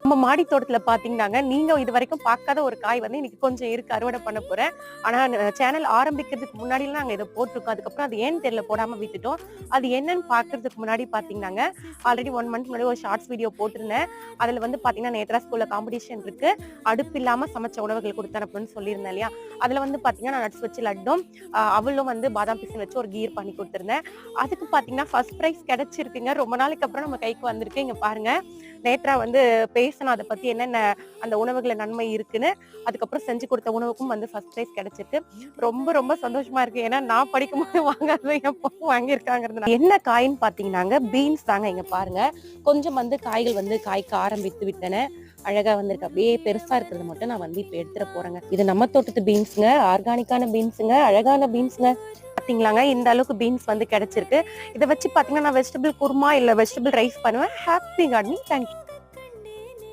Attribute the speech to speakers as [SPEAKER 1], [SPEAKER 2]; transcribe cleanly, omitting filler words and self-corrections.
[SPEAKER 1] நம்ம மாடி தோட்டத்துல பாத்தீங்கன்னாங்க, நீங்க இது வரைக்கும் பார்க்காத ஒரு காய் வந்து இன்னைக்கு கொஞ்சம் இருக்கு. அறுவடை பண்ண போறேன். ஆனா சேனல் ஆரம்பிக்கிறதுக்கு முன்னாடிலாம் நாங்க இத போட்டுருக்கோம். அதுக்கப்புறம் அது ஏன்னு தெரியல போடாம விட்டுட்டோம். அது என்னன்னு பார்க்கறதுக்கு முன்னாடி பாத்தீங்கன்னாங்க, ஆல்ரெடி 1 மந்த் முன்னாடி ஒரு ஷார்ட்ஸ் வீடியோ போட்டிருந்தேன். அதுல வந்து பாத்தீங்கன்னா, நேத்ரா ஸ்கூல்ல காம்படிஷன் இருக்கு. அடுப்பு இல்லாம சமைச்ச உணவுகள் குடுத்து அனுப்பணும்னு சொல்லியிருந்தேன் இல்லையா? அதுல வந்து பாத்தீங்கன்னா, நான் நட்ஸ் வச்சு லட்டும், அவலும் வந்து பாதாம் பிசின் வச்சு ஒரு கீர் பண்ணி குடுத்திருந்தேன். அதுக்கு பாத்தீங்கன்னா, ஃபர்ஸ்ட் பிரைஸ் கிடைச்சிருக்குங்க. ரொம்ப நாளைக்கு அப்புறம் நம்ம கைக்கு வந்திருக்கு. இங்க பாருங்க. நேத்ரா வந்து பேசணும் அத பத்தி என்னென்ன அந்த உணவுகள நன்மை இருக்குன்னு. அதுக்கப்புறம் செஞ்சு குடுத்த உணவுக்கும் வந்து ஃபர்ஸ்ட் பிரைஸ் கிடைச்சிருக்கு. ரொம்ப ரொம்ப சந்தோஷமா இருக்கு. ஏன்னா நான் படிக்கும்போது வாங்காதத என் பொண்ணு வாங்கியிருக்காங்கிறதுனால. என்ன காய்ன்னு பார்த்தீங்கன்னாங்க, பீன்ஸ் தாங்க. இங்க பாருங்க. கொஞ்சம் வந்து காய்கள் வந்து காய்க்க ஆரம்பித்து விட்டன. அழகா வந்திருக்கு. அப்படியே பெருசா இருக்கிறது மட்டும் நான் வந்து இப்ப எடுத்துட போறேங்க. இது நம்ம தோட்டத்து பீன்ஸ்ங்க. ஆர்கானிக்கான பீன்ஸ்ங்க. அழகான பீன்ஸ்ங்க. பாத்தீங்களாங்க, இந்த அளவுக்கு பீன்ஸ் வந்து கிடைச்சிருக்கு. இத வச்சு பாத்தீங்கன்னா, நான் வெஜிடபிள் குருமா இல்ல வெஜிடபிள் ரைஸ் பண்ணுவேன். Happy gardening. Thank you.